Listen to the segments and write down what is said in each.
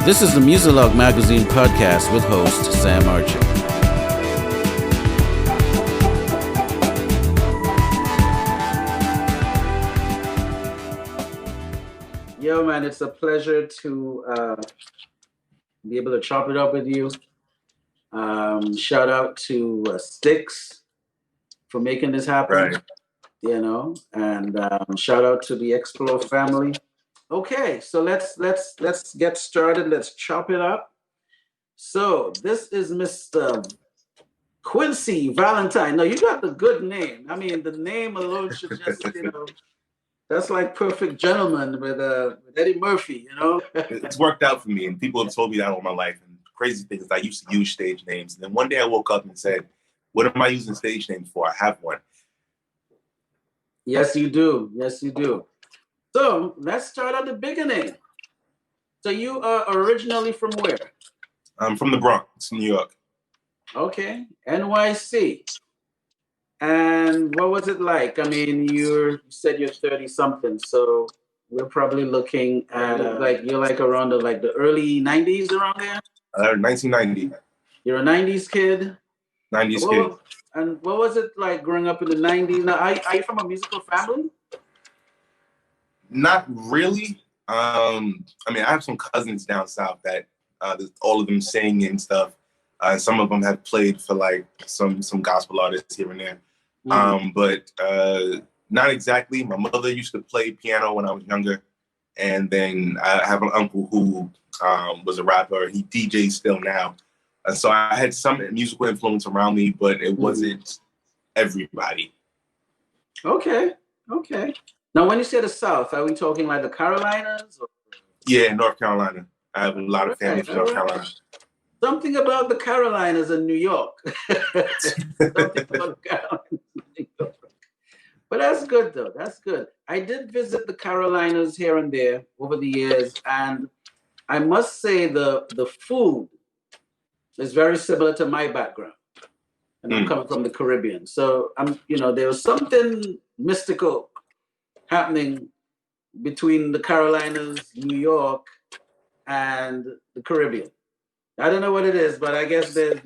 This is the Muzilog magazine podcast with host Sam Archer. Yo, man, it's a pleasure to be able to chop it up with you. Shout out to Sticks for making this happen. Right. You know, and shout out to the Xplore family. Okay, so let's get started. Let's chop it up. So this is Mr. Quincy Valentine. No, you got the good name. I mean, the name alone should just, that's like Perfect Gentleman with Eddie Murphy, It's worked out for me, and people have told me that all my life. And the crazy thing is I used to use stage names. And then one day I woke up and said, what am I using stage names for? I have one. Yes, you do. Yes, you do. So let's start at the beginning. So you are originally from where? I'm from the Bronx, New York. Okay, NYC. And what was it like? I mean, you said you're 30 something, so we're probably looking at you're like around the early 90s around there? 1990. You're a 90s kid? 90s kid. And what was it like growing up in the 90s? Now, are you from a musical family? Not really. I mean, I have some cousins down south that all of them sing and stuff. Some of them have played for like some gospel artists here and there. But not exactly. My mother used to play piano when I was younger. And then I have an uncle who was a rapper. He DJs still now. So I had some musical influence around me, but it wasn't everybody. Okay. Now, when you say the South, are we talking like the Carolinas? Or? Yeah, North Carolina. I have a lot of family from North Carolina. Something about the Carolinas in New York. Something about the Carolinas in New York. But that's good, though. That's good. I did visit the Carolinas here and there over the years, and I must say the food is very similar to my background. And I'm coming from the Caribbean. So there was something mystical happening between the Carolinas, New York, and the Caribbean. I don't know what it is, but I guess there's,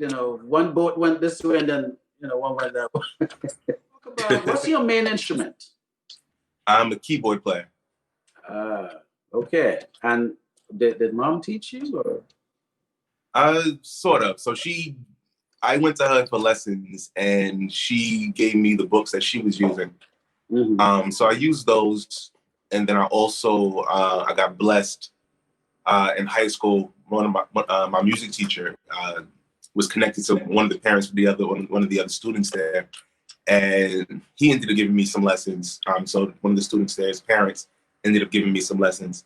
one boat went this way and then, one went that way. What's your main instrument? I'm a keyboard player. Okay. And did mom teach you or? Sort of. So I went to her for lessons and she gave me the books that she was using. So I used those, and then I also I got blessed in high school. One of my music teacher was connected to one of the parents of one of the other students there, and he ended up giving me some lessons. So one of the students there's parents ended up giving me some lessons,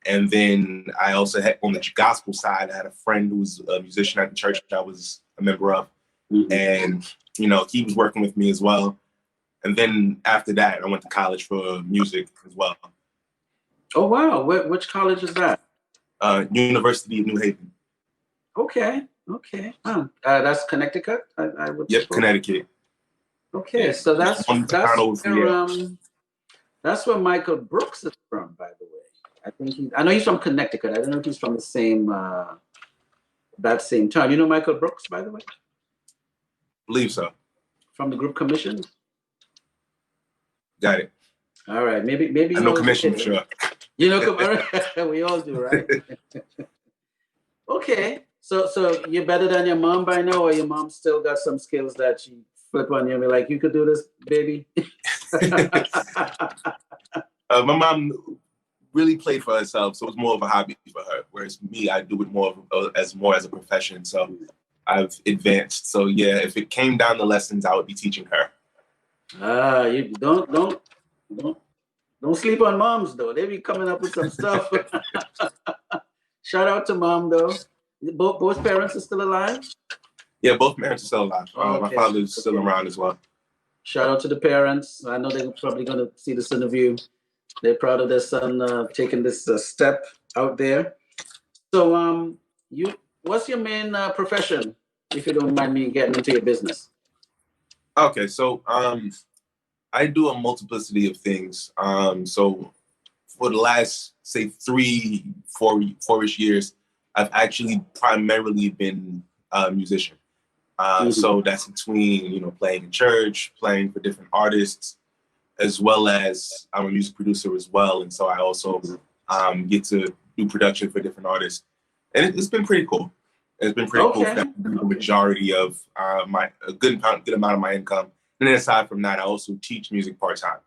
and then I also had on the gospel side. I had a friend who was a musician at the church that I was a member of, and he was working with me as well. And then after that, I went to college for music as well. Oh, wow. Which college is that? University of New Haven. Okay. That's Connecticut, I would Yep, suppose. Connecticut. Okay, yeah. So that's where Michael Brooks is from, by the way. I know he's from Connecticut. I don't know if he's from the same that same town. You know Michael Brooks, by the way? Believe so. From the group Commission? Got it. All right, maybe. I know Commission for sure. You know, we all do, right? Okay, so you're better than your mom by now, or your mom still got some skills that she flip on you and be like, you could do this, baby? My mom really played for herself, so it was more of a hobby for her. Whereas me, I do it more as a profession. So I've advanced. So yeah, if it came down to lessons, I would be teaching her. You don't sleep on moms though. They be coming up with some stuff. Shout out to mom though. Both parents are still alive? Yeah, both parents are still alive. Okay. My father's still around as well. Shout out to the parents. I know they're probably going to see this interview. They're proud of their son taking this step out there. So, what's your main profession, if you don't mind me getting into your business? Okay, so I do a multiplicity of things. So for the last, say, 4-ish years, I've actually primarily been a musician. So that's between, you know, playing in church, playing for different artists, as well as I'm a music producer as well. And so I also get to do production for different artists. And it's been pretty cool. It's been pretty cool. That's the majority of a good amount of my income. And then aside from that, I also teach music part-time.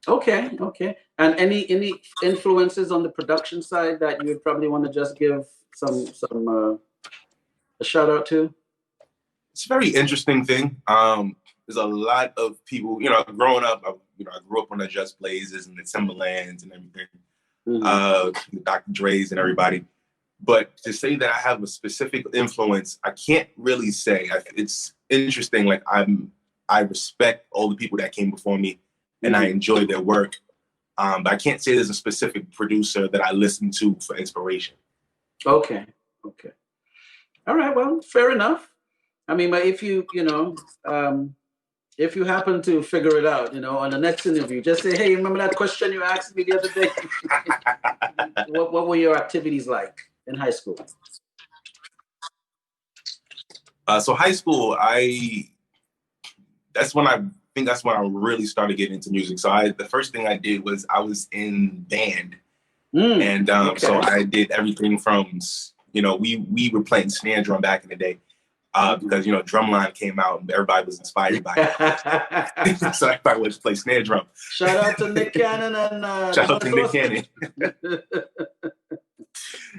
Okay, okay. And any influences on the production side that you would probably want to just give a shout out to? It's a very interesting thing. There's a lot of people, you know, growing up, I grew up on the Just Blazes and the Timberlands and everything, the Dr. Dre's and everybody. But to say that I have a specific influence, I can't really say. It's interesting. Like I respect all the people that came before me, and I enjoy their work. But I can't say there's a specific producer that I listen to for inspiration. Okay, okay. All right, well, fair enough. I mean, but if you happen to figure it out, you know, on the next interview, just say, hey, remember that question you asked me the other day? What were your activities like in high school? So high school, that's when I really started getting into music. So the first thing I did was I was in band. And so I did everything from, you know, we were playing snare drum back in the day. Because, you know, drumline came out and everybody was inspired by it. So everybody would just play snare drum. Shout out to Nick Cannon and shout out to Nick Cannon.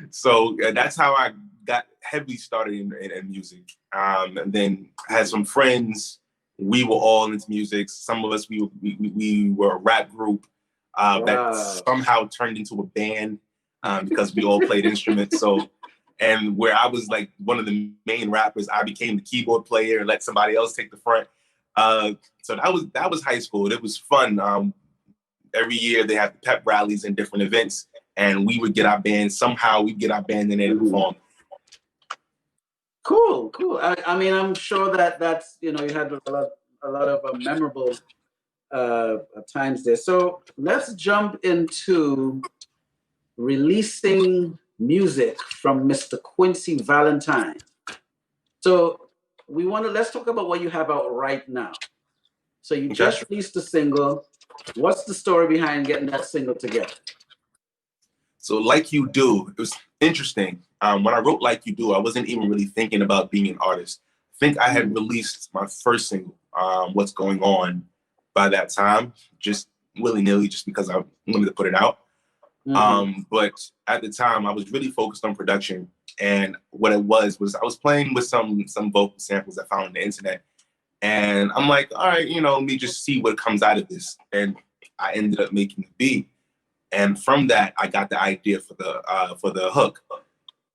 So that's how I got heavily started in music. And then I had some friends. We were all into music. Some of us we were a rap group that somehow turned into a band because we all played instruments. So. And where I was like one of the main rappers, I became the keyboard player and let somebody else take the front. So that was high school. It was fun. Every year they have pep rallies and different events, and we would get our band. Somehow we'd get our band in there to perform. Cool, cool. I mean, I'm sure that's, you know, you had a lot of memorable times there. So let's jump into releasing music from Mr. Quincy Valentine. So let's talk about what you have out right now. So you just released a single. What's the story behind getting that single together? So Like You Do, it was interesting. When I wrote Like You Do, I wasn't even really thinking about being an artist. I think I had released my first single, What's Going On, by that time, just willy-nilly, just because I wanted to put it out. But at the time I was really focused on production, and what it was I was playing with some vocal samples I found on the internet, and I'm like, all right, you know, let me just see what comes out of this. And I ended up making the beat, and from that I got the idea for the hook.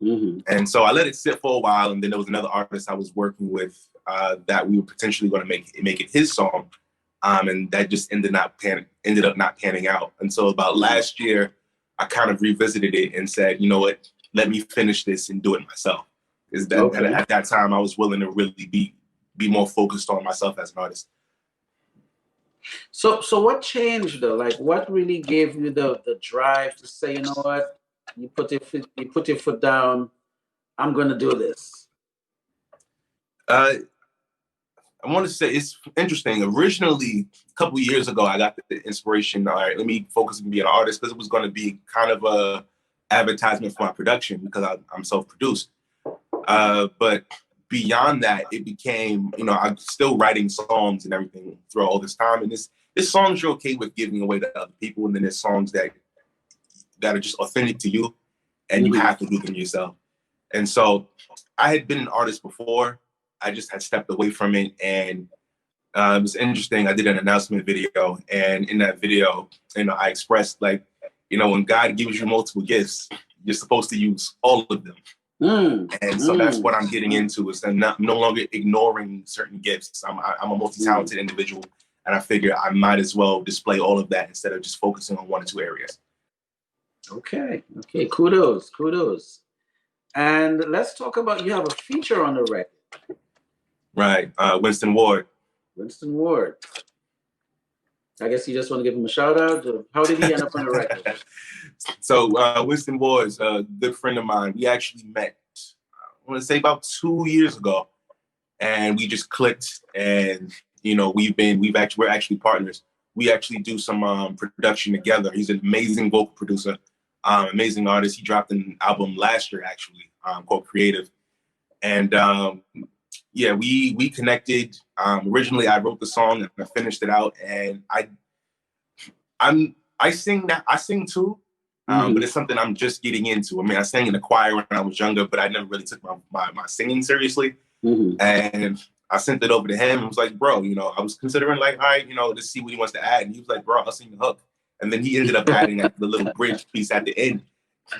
And so I let it sit for a while, and then there was another artist I was working with that we were potentially going to make it his song, and that just ended up not panning out until about last year. I kind of revisited it and said, you know what, let me finish this and do it myself. Is that at that time I was willing to really be more focused on myself as an artist. So what changed though? Like, what really gave you the drive to say, you know what, you put your foot down, I'm going to do this? I want to say it's interesting. Originally, a couple of years ago, I got the inspiration. All right, let me focus on being an artist, because it was going to be kind of a advertisement for my production, because I'm self-produced. But beyond that, it became, you know, I'm still writing songs and everything throughout all this time. And this songs you're okay with giving away to other people, and then there's songs that are just authentic to you, and you have to do them yourself. And so I had been an artist before. I just had stepped away from it, and it was interesting. I did an announcement video, and in that video, you know, I expressed, like, you know, when God gives you multiple gifts, you're supposed to use all of them. And so that's what I'm getting into, is I'm no longer ignoring certain gifts. I'm a multi-talented individual, and I figure I might as well display all of that instead of just focusing on one or two areas. Okay, kudos. And let's talk about, you have a feature on the record. Right, Winston Ward. Winston Ward. I guess you just want to give him a shout out. Or how did he end up on the record? So Winston was a good friend of mine. We actually met, I want to say about 2 years ago, and we just clicked. And we're actually partners. We actually do some production together. He's an amazing vocal producer, amazing artist. He dropped an album last year actually called Creative, and we connected. Originally, I wrote the song and I finished it out, and I sing too, but it's something I'm just getting into. I mean, I sang in the choir when I was younger, but I never really took my singing seriously. And I sent it over to him and was like, bro, I was considering like, all right, let's see what he wants to add. And he was like, bro, I'll sing the hook. And then he ended up adding the little bridge piece at the end.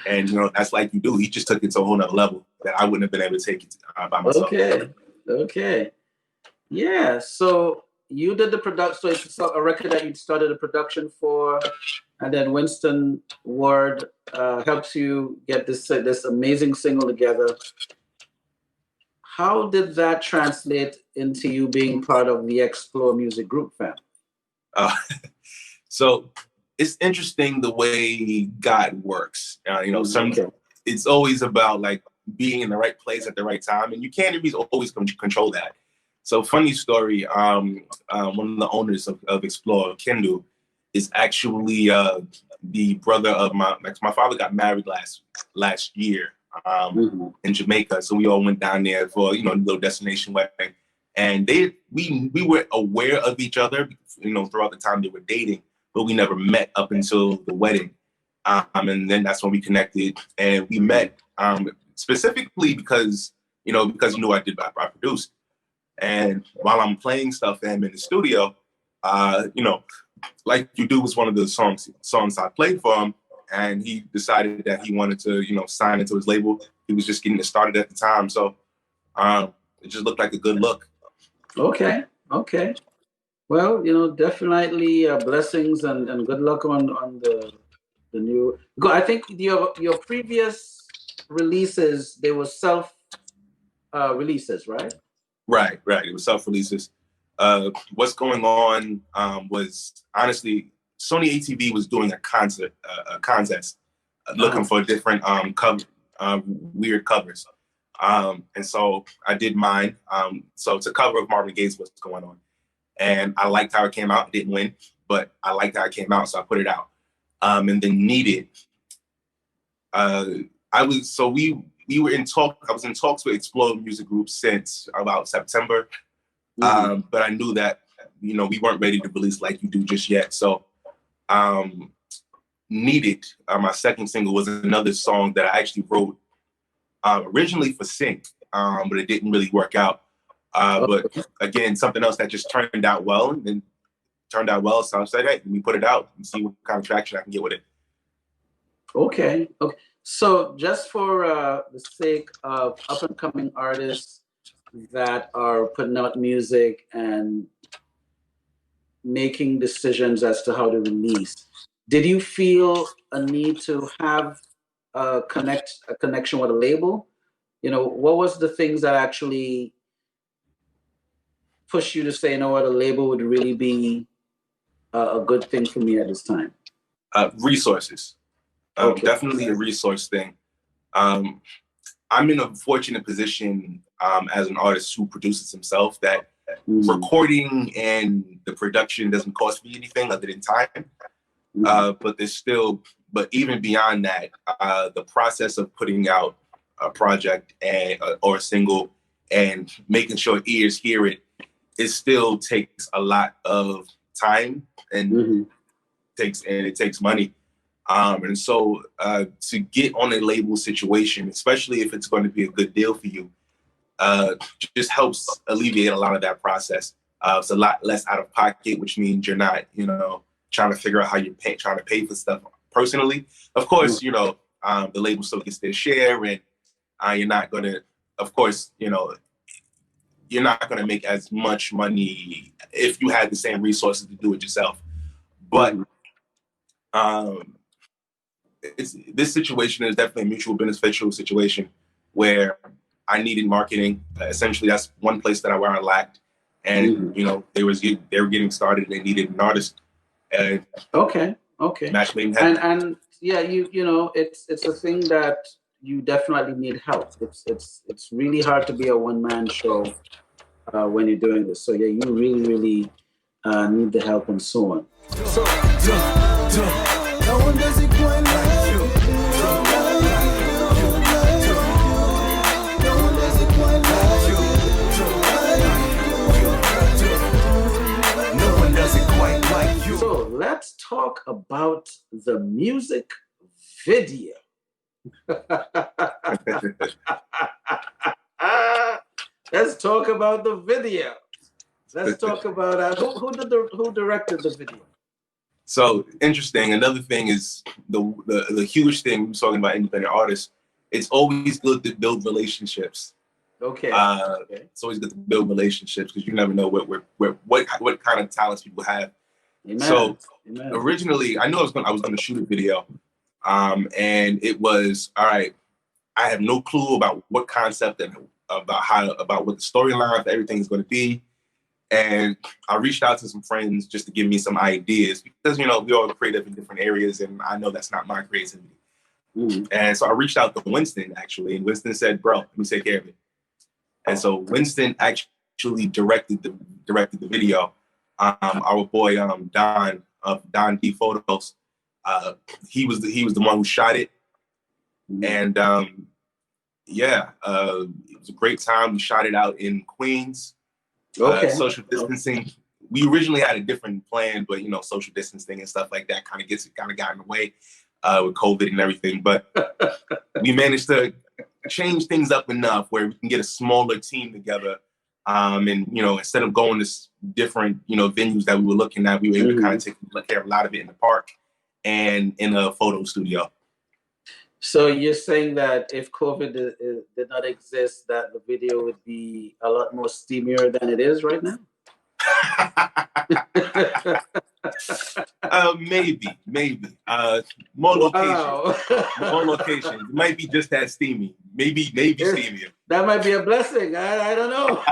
And, that's like you do. He just took it to a whole nother level that I wouldn't have been able to take it by myself. Okay. Yeah. So you did the production. So it's a record that you started the production for, and then Winston Ward helps you get this amazing single together. How did that translate into you being part of the Xplore Music Group family? So it's interesting the way God works. It's always about like being in the right place at the right time, and you can't always control that. So funny story, one of the owners of Xplore, Kendu, is actually the brother of my father got married last year in Jamaica. So we all went down there for, a little destination wedding. And we were aware of each other, throughout the time they were dating, but we never met up until the wedding. And then that's when we connected, and we met specifically because I produced. And while I'm playing stuff for him in the studio, Like You Do was one of the songs I played for him, and he decided that he wanted to, sign into his label. He was just getting it started at the time, so it just looked like a good look. Okay. Well, definitely blessings and good luck on the new. I think your previous releases, they were self releases, right? Right. It was self-releases. What's going on was, honestly, Sony ATV was doing a contest looking for different weird covers. And so I did mine. So it's a cover of Marvin Gaye's What's Going On. And I liked how it came out. It didn't win, but I liked how it came out, so I put it out. And then Needed. We were in talk. I was in talks with Xplore Music Group since about September, but I knew that we weren't ready to release Like You Do just yet. So, Needed, my second single, was another song that I actually wrote originally for Sync, but it didn't really work out. But again, something else that just turned out well, So I said, hey, let me put it out and see what kind of traction I can get with it. Okay. So just for the sake of up-and-coming artists that are putting out music and making decisions as to how to release, did you feel a need to have a connection with a label? What was the things that actually pushed you to say, a label would really be a good thing for me at this time? Resources. Definitely a resource thing. I'm in a fortunate position as an artist who produces himself that recording and the production doesn't cost me anything other than time. But even beyond that, the process of putting out a project or a single and making sure ears hear it, it still takes a lot of time and it takes money. And so to get on a label situation, especially if it's going to be a good deal for you, just helps alleviate a lot of that process. It's a lot less out of pocket, which means you're not, trying to figure out how you're trying to pay for stuff personally. Of course, the label still gets their share, and you're not going to, of course, you're not going to make as much money if you had the same resources to do it yourself. But this situation is definitely a mutual beneficial situation where I needed marketing. Essentially, that's one place where I lacked. And, they were getting started. They needed an artist. And okay. match made in heaven. And yeah, you know, it's a thing that you definitely need help. It's really hard to be a one-man show when you're doing this. So yeah, you really need the help and so on. So no one does it quite like you. No one does it quite like you. No one does it quite like you. So let's talk about the music video. Let's talk about the video. Let's talk about who directed the video. So interesting. Another thing is the huge thing we were talking about independent artists. It's always good to build relationships. Okay. It's always good to build relationships because you never know what kind of talents people have. Amen. So Amen. Originally, I knew I was going to shoot a video, and it was all right. I have no clue about what concept and about what the storyline of everything is going to be. And I reached out to some friends just to give me some ideas because, you know, we're all creative in different areas and I know that's not my creativity. Mm-hmm. And so I reached out to Winston actually, and Winston said, bro, let me take care of it. And so Winston actually directed the video. Our boy, Don of Don D Photos, he was the one who shot it. Mm-hmm. And it was a great time. We shot it out in Queens. Okay. Social distancing. We originally had a different plan, but you know, social distancing and stuff like that kind of got in the way with COVID and everything. But we managed to change things up enough where we can get a smaller team together. And you know, instead of going to different venues that we were looking at, we were able to kind of take care of a lot of it in the park and in a photo studio. So you're saying that if COVID did not exist, that the video would be a lot more steamier than it is right now? Maybe. More locations. More locations. It might be just as steamy. Maybe steamier. That might be a blessing. I don't know.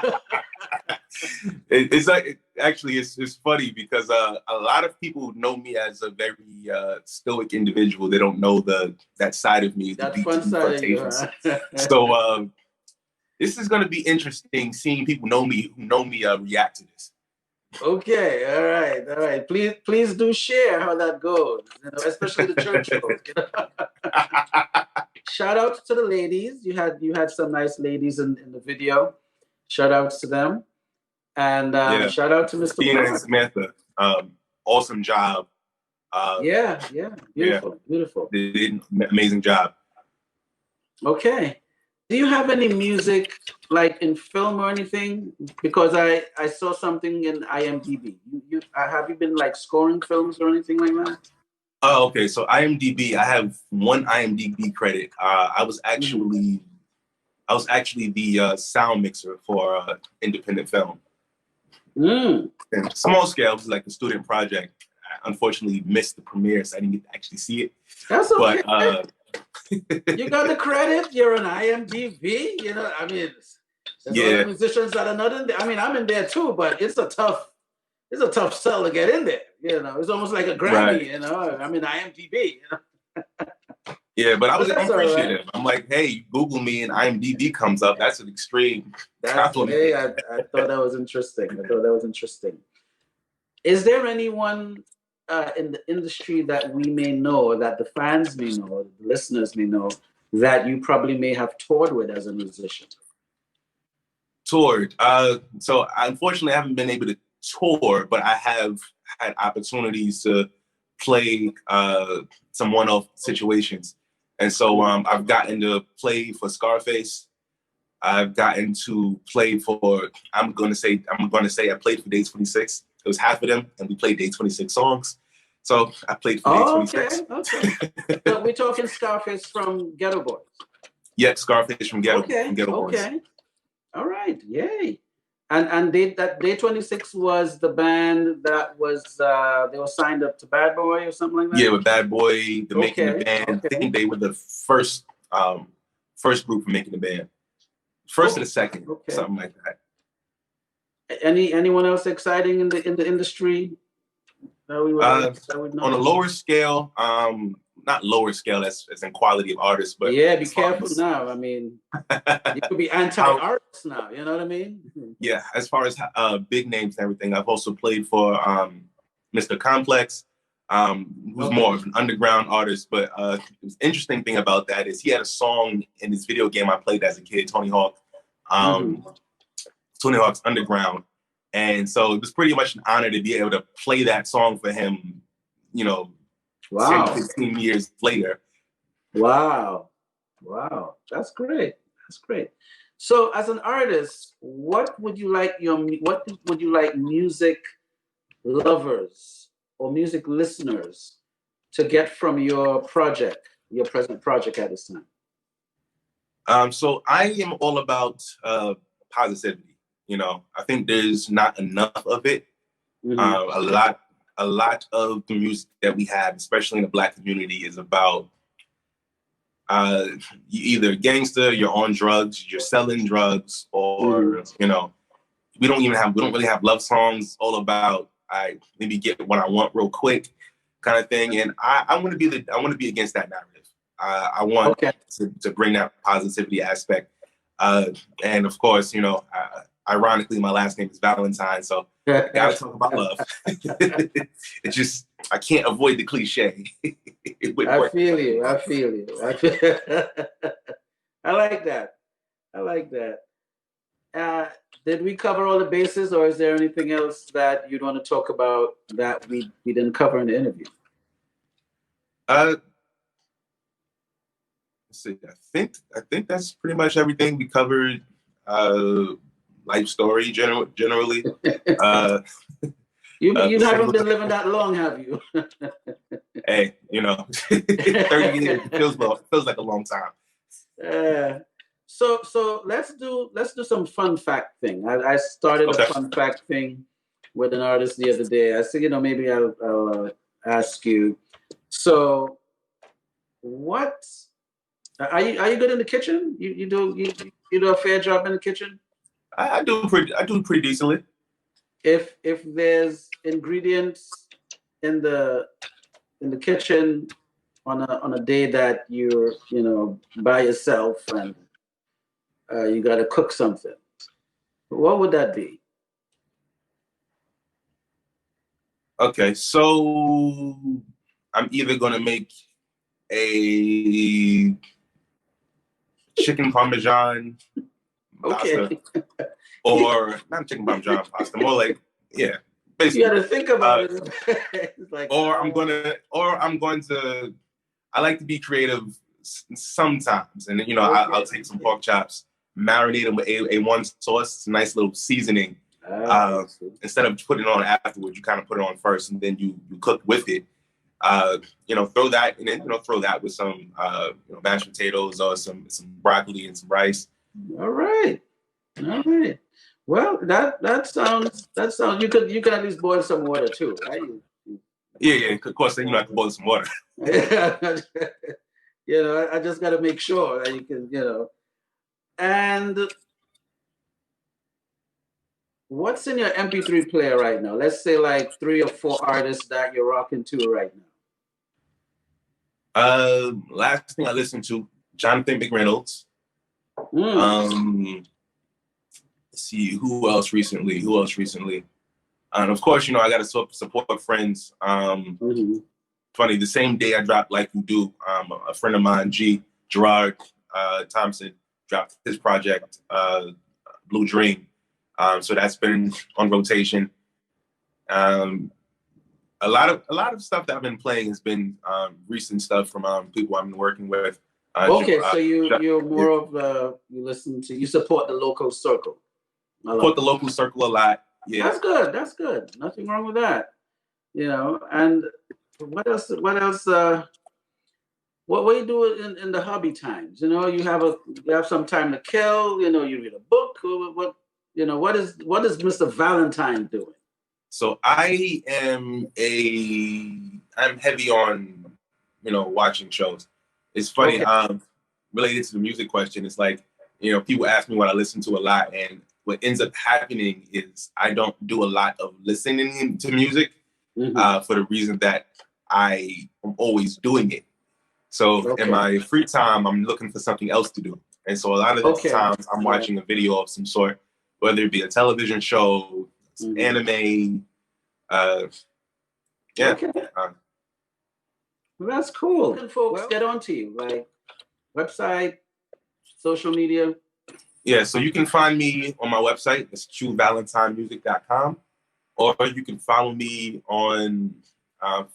It's like it's funny because a lot of people know me as a very stoic individual. They don't know that side of me. That fun side of you, huh? So this is going to be interesting seeing people who know me react to this. Okay, all right. Please do share how that goes, especially the church folk. Shout out to the ladies. You had some nice ladies in the video. Shout outs to them. And shout out to Mr. Tina and Samantha. Awesome job. Beautiful. They did an amazing job. Okay. Do you have any music like in film or anything? Because I saw something in IMDB. Have you been like scoring films or anything like that? Oh, okay. So IMDB, I have one IMDB credit. I was actually the sound mixer for independent film. And small scale, it was like a student project. I unfortunately missed the premiere, so I didn't get to actually see it. That's okay. But, you got the credit. You're an IMDb. You know, I mean, there's a lot of musicians that are not in there. I mean, I'm in there too, but it's a tough sell to get in there. You know, it's almost like a Grammy. Right. You know, I'm in IMDb. You know? Yeah, but I'm appreciative. Right. I'm like, hey, Google me and IMDb comes up. That's an extreme compliment. Hey, I thought that was interesting. Is there anyone in the industry that we may know, or that the fans may know, or the listeners may know, that you probably may have toured with as a musician? Toured. So unfortunately, I haven't been able to tour, but I have had opportunities to play some one-off situations. And so I've gotten to play for Scarface. I've gotten to play for, I'm gonna say I played for Day 26. It was half of them, and we played Day 26 songs. So I played for Day 26. Okay. So we're talking Scarface from Ghetto Boys. Yeah, Scarface from Ghetto Boys. Okay. All right. Yay. And that Day 26 was the band that was they were signed up to Bad Boy or something like that? Yeah, with Bad Boy, making the band. Okay. I think they were the first group making the band. First and the second, something like that. Anyone else exciting in the industry? that we know? On a lower scale, not lower scale as in quality of artists, but yeah, be careful now. I mean, you could be anti-artists now. You know what I mean? Yeah, as far as big names and everything, I've also played for Mr. Complex, who's more of an underground artist. But the interesting thing about that is he had a song in this video game I played as a kid, Tony Hawk, Tony Hawk's Underground. And so it was pretty much an honor to be able to play that song for him, 10, 15 years later. Wow. That's great. So as an artist, what would you like music lovers or music listeners to get from your present project at this time? So I am all about positivity. I think there's not enough of it. A lot of the music that we have, especially in the Black community, is about you either gangster, you're on drugs, you're selling drugs, or we don't really have love songs. All about let me get what I want real quick, kind of thing. And I want to be against that narrative. I want to bring that positivity aspect. And of course, ironically, my last name is Valentine, so I gotta talk about love. It's just, I can't avoid the cliche. I feel you. I like that. Did we cover all the bases, or is there anything else that you'd want to talk about that we didn't cover in the interview? Let's see. I think that's pretty much everything we covered. Life story generally. You haven't been living that long, have you? Hey, 30 years feels like a long time. So let's do some fun fact thing. I started a fun fact thing with an artist the other day. I said, maybe I'll ask you. So, what are you good in the kitchen? You do a fair job in the kitchen? I do pretty decently. If there's ingredients in the kitchen on a day that you're by yourself and you got to cook something, what would that be? Okay, so I'm either gonna make a chicken parmesan pasta, or not chicken parmesan pasta, more like basically. You got to think about it. It's like, I'm going to. I like to be creative sometimes, and I'll take some pork chops, marinate them with A1 sauce. It's a nice little seasoning. Instead of putting it on afterwards, you kind of put it on first, and then you cook with it. Throw that, and then throw that with some mashed potatoes or some broccoli and some rice. All right. Well, that sounds. You could at least boil some water too, right? Yeah. Of course, then you have to boil some water. I just got to make sure that you can, And what's in your MP3 player right now? Let's say like 3 or 4 artists that you're rocking to right now. Last thing I listened to, Jonathan McReynolds. Let's see, who else recently? And of course, I got to support friends. Funny, the same day I dropped Like You Do, a friend of mine, Gerard Thompson, dropped his project, Blue Dream. So that's been on rotation. A lot of stuff that I've been playing has been recent stuff from people I've been working with. So you're more of you support the local circle. Support the local circle a lot. Yeah, that's good. Nothing wrong with that. And what else? What do you do in the hobby times? You have some time to kill. You read a book. What is Mr. Valentine doing? So I'm heavy on watching shows. It's funny. Related to the music question, it's like people ask me what I listen to a lot, and what ends up happening is I don't do a lot of listening to music. for the reason that I am always doing it. So in my free time, I'm looking for something else to do. And so a lot of the times I'm watching a video of some sort, whether it be a television show, some anime. Well, that's cool. Can folks get onto you? Like website, social media? Yeah, so you can find me on my website. It's QValentinemusic.com. Or you can follow me on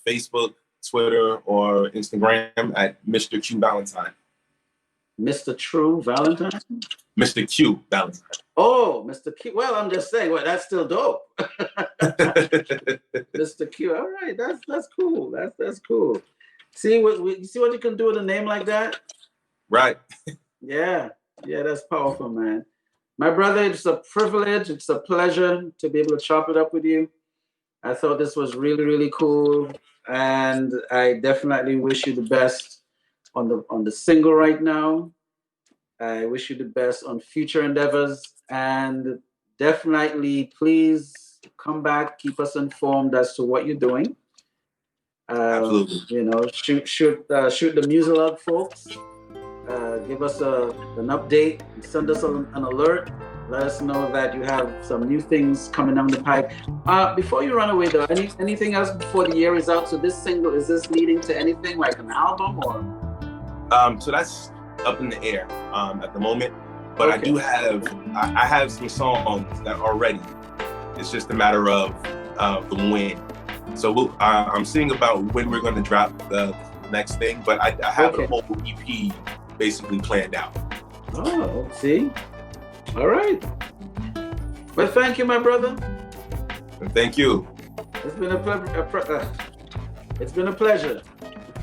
Facebook, Twitter, or Instagram at Mr. Q Valentine. Mr. True Valentine? Mr. Q Valentine. Oh, Mr. Q. Well, I'm just saying, well, that's still dope. Mr. Q. All right, that's cool. That's cool. See what you can do with a name like that? Right. Yeah, that's powerful, man. My brother, it's a privilege, it's a pleasure to be able to chop it up with you. I thought this was really, really cool. And I definitely wish you the best on the single right now. I wish you the best on future endeavors. And definitely, please come back, keep us informed as to what you're doing. Absolutely. You know, shoot the Muzilog folks. Give us an update, send us an alert, let us know that you have some new things coming down the pipe. Before you run away though, anything else before the year is out? So this single, is this leading to anything like an album or? So that's up in the air at the moment, but I have some songs that are ready. It's just a matter of the when. So I'm seeing about when we're going to drop the next thing, but I have the whole EP basically planned out. Oh, see? All right. Well, thank you, my brother. And thank you. It's been a pleasure. It's been a pleasure.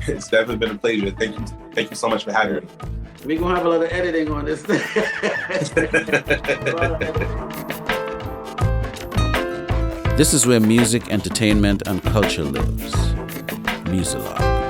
It's definitely been a pleasure. Thank you so much for having me. We're going to have a lot of editing on this thing. This is where music, entertainment, and culture lives. Muzilog.